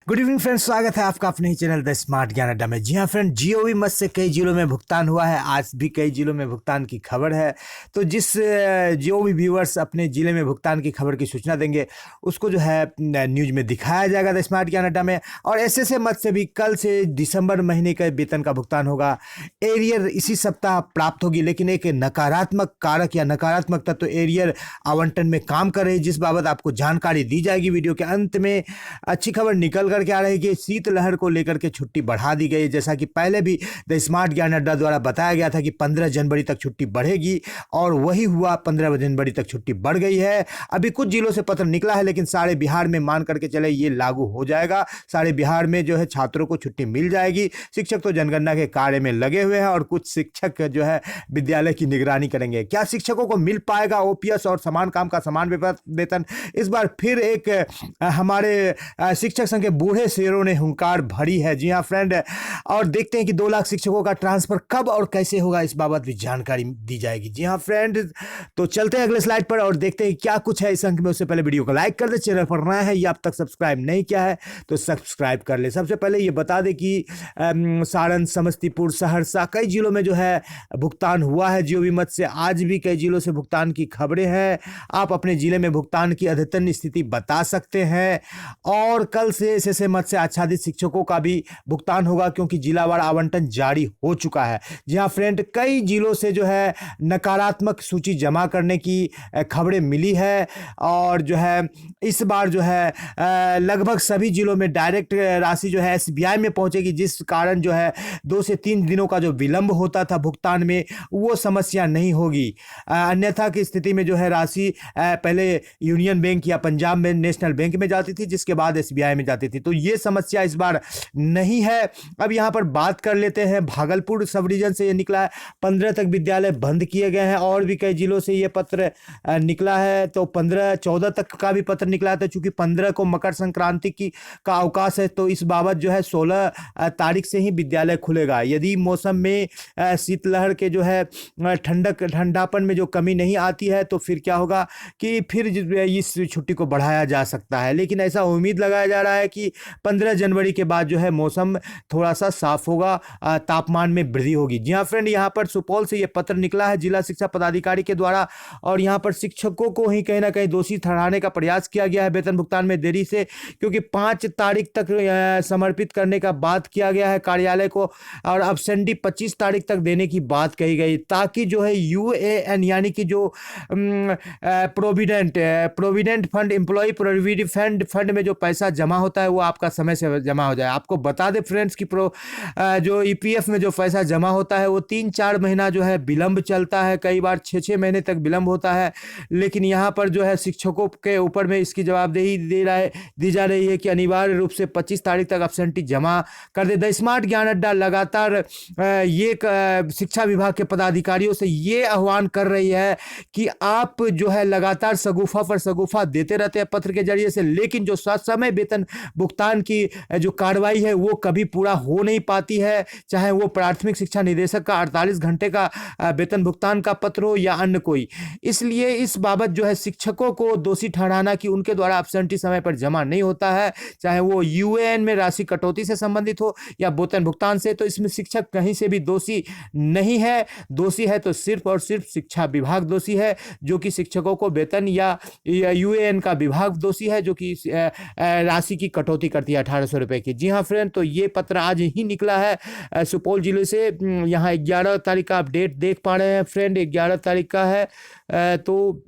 Good evening friends, स्वागत है आपका अपने ही चैनल द स्मार्ट ज्ञान अड्डा में। जी हाँ फ्रेंड, जीओवी मत से कई जिलों में भुगतान हुआ है। आज भी कई जिलों में भुगतान की खबर है। तो जिस जो भी व्यूअर्स अपने जिले में भुगतान की खबर की सूचना देंगे उसको जो है न्यूज में दिखाया जाएगा द स्मार्ट ज्ञान अड्डा में। और एसएसए मत से भी कल से दिसंबर महीने का वेतन का भुगतान होगा। एरियर इसी सप्ताह प्राप्त होगी, लेकिन एक नकारात्मक कारक या नकारात्मक तत्व एरियर आवंटन में काम कर रही है, जिस बाबत आपको जानकारी दी जाएगी वीडियो के अंत में। अच्छी खबर निकल करके आ रही है कि शीतलहर को लेकर के छुट्टी बढ़ा दी गई है। जैसा कि पहले भी द स्मार्ट ज्ञान अड्डा द्वारा बताया गया था कि 15 जनवरी तक छुट्टी बढ़ेगी, और वही हुआ। 15 जनवरी तक छुट्टी बढ़ गई है। अभी कुछ जिलों से पत्र निकला है, लेकिन सारे बिहार में मान करके चले ये लागू हो जाएगा। सारे बिहार में जो है छात्रों को छुट्टी मिल जाएगी। शिक्षक तो जनगणना के कार्य में लगे हुए हैं, और कुछ शिक्षक जो है विद्यालय की निगरानी करेंगे। क्या शिक्षकों को मिल पाएगा ओपीएस और समान काम का समान वेतन? इस बार फिर एक हमारे शिक्षक संघ के बूढ़े शेरों ने हुंकार भरी है। जी हाँ फ्रेंड, और देखते हैं कि 2 लाख शिक्षकों का ट्रांसफर कब और कैसे होगा, इस बाबत भी जानकारी दी जाएगी। जी हाँ फ्रेंड, तो चलते हैं अगले स्लाइड पर और देखते हैं क्या कुछ है इस अंक में। उससे पहले वीडियो को लाइक कर दे, चैनल पर नया है या अब तक सब्सक्राइब नहीं किया है तो सब्सक्राइब कर ले। सबसे पहले ये बता दें कि सारण, समस्तीपुर, सहरसा कई जिलों में जो है भुगतान हुआ है जीओवी मत से। आज भी कई जिलों से भुगतान की खबरें हैं। आप अपने जिले में भुगतान की अद्यतन स्थिति बता सकते हैं। और कल से एसएसए मत से आच्छादित शिक्षकों का भी भुगतान होगा, क्योंकि जिलावार आवंटन जारी हो चुका है। जी हाँ फ्रेंड, कई जिलों से जो है नकारात्मक सूची जमा करने की खबरें मिली है, और जो है इस बार जो है लगभग सभी जिलों में डायरेक्ट राशि जो है एसबीआई में पहुंचेगी, जिस कारण जो है 2 से 3 दिनों का जो विलंब होता था भुगतान में, वो समस्या नहीं होगी। अन्यथा की स्थिति में जो है राशि पहले यूनियन बैंक या पंजाब में नेशनल बैंक में जाती थी, जिसके बाद एसबीआई में जाती थी। तो ये समस्या इस बार नहीं है। अब यहाँ पर बात कर लेते हैं भागलपुर सब रीजन से ये निकला है। 15 तक विद्यालय बंद किए गए हैं, और भी कई जिलों से ये पत्र निकला है। तो 14 तक का भी पत्र निकला था, चूंकि 15 को मकर संक्रांति का अवकाश है, तो इस बाबत जो है 16 तारीख से ही विद्यालय खुलेगा। यदि मौसम में शीतलहर के जो है ठंडापन में जो कमी नहीं आती है, तो फिर क्या होगा कि फिर इस छुट्टी को बढ़ाया जा सकता है। लेकिन ऐसा उम्मीद लगाया जा रहा है कि 15 जनवरी के बाद जो है मौसम थोड़ा सा साफ होगा, तापमान में वृद्धि होगी। जी हाँ फ्रेंड, यहाँ पर सुपौल से ये पत्र निकला है जिला शिक्षा पदाधिकारी के द्वारा, और यहाँ पर शिक्षकों को ही कहीं ना कहीं दोषी ठहराने का प्रयास किया गया है वेतन भुगतान में देरी से, क्योंकि 5 तारीख तक समर्पित करने का बात किया गया है कार्यालय को, और अब्सेंटी 25 तारीख तक देने की बात कही गई, ताकि जो है यूएएन यानी कि जो provident fund, employ provident fund में जो पैसा जमा होता है वो आपका समय से जमा हो जाए। आपको बता दें फ्रेंड्स कि जो ईपीएफ में जो पैसा जमा होता है वो 3-4 महीना जो है विलंब चलता है, कई बार 6-6 महीने तक विलंब होता है। लेकिन यहाँ पर जो है शिक्षकों के ऊपर में इसकी जवाबदेही दी जा रही है कि अनिवार्य रूप से 25 तारीख तक अब्सेंटी जमा कर दे। द स्मार्ट ज्ञान अड्डा लगातार ये शिक्षा विभाग के पदाधिकारियों से ये आह्वान कर रही है कि आप जो है लगातार सगुफा पर सगुफा देते रहते हैं पत्र के जरिए से, लेकिन जो समय वेतन भुगतान की जो कार्रवाई है वो कभी पूरा हो नहीं पाती है, चाहे वो प्राथमिक शिक्षा निदेशक का 48 घंटे का वेतन भुगतान का पत्र हो या अन्य कोई। इसलिए इस बाबत जो है शिक्षकों को दोषी ठहराना कि उनके द्वारा एब्सेंटी समय पर जमा नहीं होता है, चाहे वो यूएएन में राशि कटौती से संबंधित हो या वेतन भुगतान से, तो इसमें शिक्षक कहीं से भी दोषी नहीं है। दोषी है तो सिर्फ और सिर्फ शिक्षा विभाग दोषी है, जो कि शिक्षकों को वेतन या यूएएन का विभाग दोषी है, जो कि राशि की कटौती करती है 1800 रुपए की। जी हाँ फ्रेंड, तो ये पत्र आज ही निकला है सुपौल जिले से। यहाँ 11 तारीख का अपडेट देख पा रहे हैं फ्रेंड, 11 तारीख का है। तो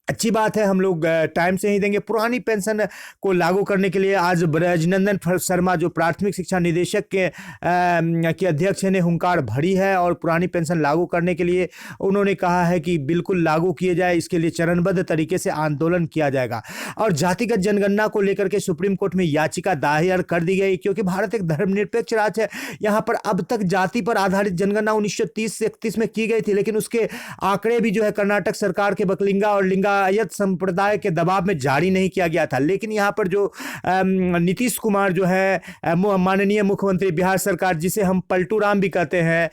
अच्छी बात है, हम लोग टाइम से ही देंगे। पुरानी पेंशन को लागू करने के लिए आज ब्रजनंदन शर्मा जो प्राथमिक शिक्षा निदेशक के अध्यक्ष ने हुंकार भरी है, और पुरानी पेंशन लागू करने के लिए उन्होंने कहा है कि बिल्कुल लागू किए जाए, इसके लिए चरणबद्ध तरीके से आंदोलन किया जाएगा। और जातिगत जनगणना को लेकर के सुप्रीम कोर्ट में याचिका दायर कर दी गई, क्योंकि भारत एक धर्मनिरपेक्ष राज्य है। यहाँ पर अब तक जाति पर आधारित जनगणना 1930 से 31 में की गई थी, लेकिन उसके आंकड़े भी जो है कर्नाटक सरकार के बकलिंगा और लिंगा लिंगायत संप्रदाय के दबाव में जारी नहीं किया गया था। लेकिन यहाँ पर जो नीतीश कुमार जो है माननीय मुख्यमंत्री बिहार सरकार, जिसे हम पलटू राम भी कहते हैं,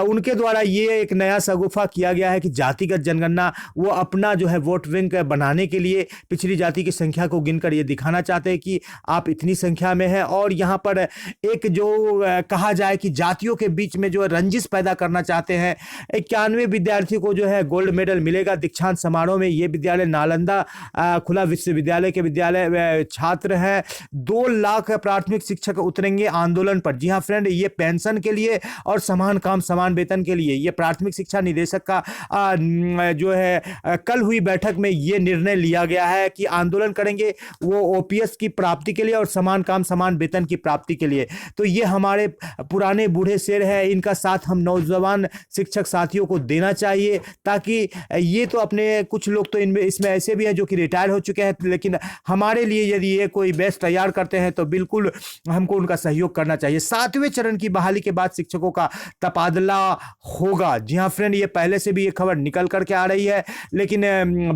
उनके द्वारा ये एक नया शगुफा किया गया है कि जातिगत जनगणना वो अपना जो है वोट बैंक बनाने के लिए पिछड़ी जाति की संख्या को गिनकर ये दिखाना चाहते हैं कि आप इतनी संख्या में है। और यहाँ पर एक जो कहा जाए कि जातियों के बीच में जो रंजिश पैदा करना चाहते हैं। 91 विद्यार्थियों को जो है गोल्ड मेडल मिलेगा दीक्षांत समारोह में। ये विद्यालय नालंदा खुला विश्वविद्यालय के विद्यालय छात्र हैं। 2 लाख प्राथमिक शिक्षक उतरेंगे आंदोलन पर। जी हाँ फ्रेंड, ये पेंशन के लिए और समान काम समान वेतन के लिए। ये प्राथमिक शिक्षा निदेशक का जो है कल हुई बैठक में ये निर्णय लिया गया है कि आंदोलन करेंगे वो ओपीएस की प्राप्ति के लिए और समान काम समान वेतन की प्राप्ति के लिए। तो ये हमारे पुराने बूढ़े शेर है, इनका साथ हम नौजवान शिक्षक साथियों को देना चाहिए, ताकि ये तो अपने कुछ लोग तो इनमें इसमें ऐसे भी हैं जो कि रिटायर हो चुके हैं, लेकिन हमारे लिए यदि ये कोई बैच तैयार करते हैं तो बिल्कुल हमको उनका सहयोग करना चाहिए। 7वें चरण की बहाली के बाद शिक्षकों का तबादला होगा। जी हाँ फ्रेंड, ये पहले से भी ये खबर निकल करके आ रही है, लेकिन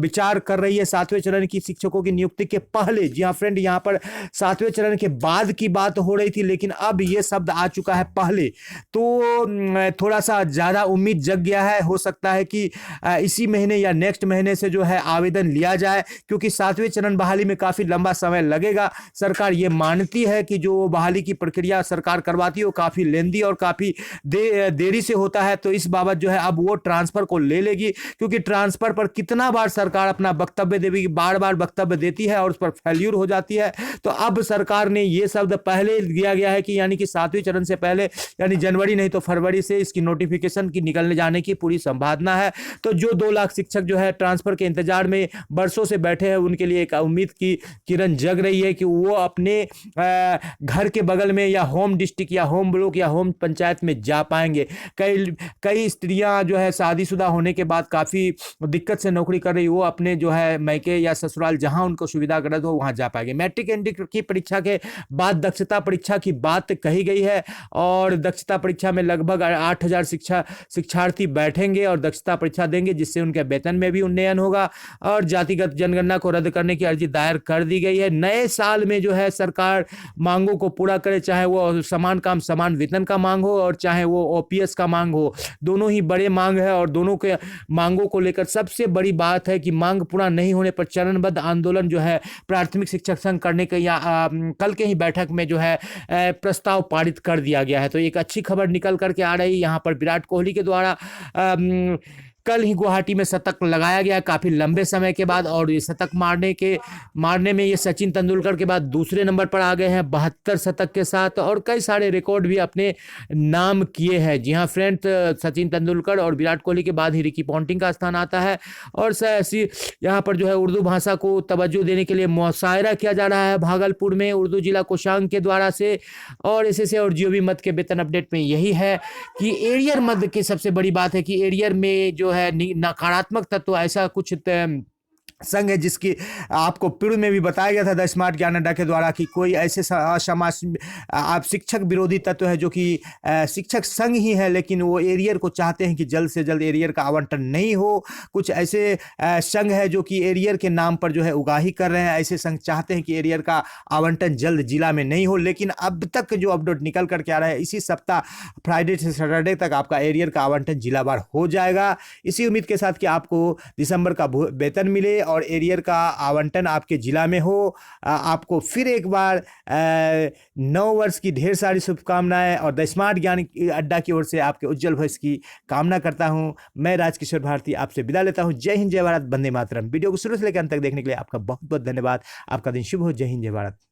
विचार कर रही है 7वें चरण की शिक्षकों की नियुक्ति के पहले। जी हाँ फ्रेंड, यहाँ पर 7वें चरण के बाद की बात हो रही थी, लेकिन अब ये शब्द आ चुका है पहले, तो थोड़ा सा ज़्यादा उम्मीद जग गया है। हो सकता है कि इसी महीने या नेक्स्ट महीने से जो है आवेदन लिया जाए, क्योंकि 7वें चरण बहाली में काफ़ी लंबा समय लगेगा। सरकार ये मानती है कि जो बहाली की प्रक्रिया सरकार करवाती है वो काफ़ी लेंदी और काफ़ी देरी से होता है। तो इस बाबत जो है अब वो ट्रांसफ़र को ले लेगी, क्योंकि ट्रांसफ़र पर कितना बार सरकार अपना वक्तव्य देगी, बार बार वक्तव्य देती है और उस पर फेल्यूर हो जाती है। तो अब सरकार ने ये शब्द पहले दिया गया है कि यानी कि 7वें चरण से पहले, यानी जनवरी नहीं तो फरवरी से इसकी नोटिफिकेशन की निकलने जाने की पूरी संभावना है। तो जो 2 लाख शिक्षक जो है ट्रांसफर के इंतजार में बरसों से बैठे हैं, उनके लिए एक उम्मीद की किरण जग रही है कि वो अपने घर के बगल में या होम डिस्ट्रिक्ट या होम ब्लॉक या होम पंचायत में जा पाएंगे। कई स्त्रियां जो है शादीशुदा होने के बाद काफ़ी दिक्कत से नौकरी कर रही, वो अपने जो है मैके या ससुराल जहां उनको सुविधा गलत हो वहां जा पाएंगे। मैट्रिक इंटर की परीक्षा के बाद दक्षता परीक्षा की बात कही गई है, और दक्षता परीक्षा में लगभग 8000 शिक्षार्थी बैठेंगे और दक्षता परीक्षा देंगे, जिससे उनके वेतन में भी उन्नयन होगा। और जातिगत जनगणना को रद्द करने की अर्जी दायर कर दी गई है। नए साल में जो है सरकार मांगों को पूरा करे, चाहे वो समान काम समान वेतन का मांग हो और चाहे वो ओपीएस का मांग हो। दोनों ही बड़े मांग है, और दोनों के मांगों को लेकर सबसे बड़ी बात है कि मांग पूरा नहीं होने पर चरणबद्ध आंदोलन जो है प्राथमिक शिक्षक संघ करने के या कल के ही बैठक में जो है प्रस्ताव पारित कर दिया गया है। तो एक अच्छी खबर निकल करके आ रही है। यहाँ पर विराट कोहली के द्वारा कल ही गुवाहाटी में शतक लगाया गया काफ़ी लंबे समय के बाद, और ये शतक मारने में ये सचिन तेंदुलकर के बाद दूसरे नंबर पर आ गए हैं 72 शतक के साथ, और कई सारे रिकॉर्ड भी अपने नाम किए हैं। जी हाँ फ्रेंड, सचिन तेंदुलकर और विराट कोहली के बाद ही रिकी पॉन्टिंग का स्थान आता है। और यहाँ पर जो है उर्दू भाषा को तवज्जो देने के लिए मुशायरा किया जा रहा है भागलपुर में उर्दू जिला कोषांग के द्वारा से। और एसएसए और जीओबी मद के वेतन अपडेट में यही है कि एरियर मद की सबसे बड़ी बात है कि एरियर में जो है नकारात्मक तत्व ऐसा कुछ संघ है, जिसकी आपको पूर्व में भी बताया गया था द स्मार्ट ज्ञान अड्डा के द्वारा कि कोई ऐसे समाज आप शिक्षक विरोधी तत्व है जो कि शिक्षक संघ ही है, लेकिन वो एरियर को चाहते हैं कि जल्द से जल्द एरियर का आवंटन नहीं हो। कुछ ऐसे संघ है जो कि एरियर के नाम पर जो है उगाही कर रहे हैं। ऐसे संघ चाहते हैं कि एरियर का आवंटन जल्द जिला में नहीं हो, लेकिन अब तक जो अपडेट निकल करके आ रहा है, इसी सप्ताह फ्राइडे से सैटरडे तक आपका एरियर का आवंटन जिलावार हो जाएगा। इसी उम्मीद के साथ कि आपको दिसंबर का वेतन मिले और एरियर का आवंटन आपके जिला में हो। आपको फिर एक बार नव वर्ष की ढेर सारी शुभकामनाएं और द स्मार्ट ज्ञान अड्डा की ओर से आपके उज्जवल भविष्य की कामना करता हूं। मैं राजकिशोर भारती आपसे विदा लेता हूं। जय हिंद, जय भारत, वंदे मातरम। वीडियो को शुरू से लेकर अंत तक देखने के लिए आपका बहुत बहुत धन्यवाद। आपका दिन शुभ हो। जय हिंद, जय भारत।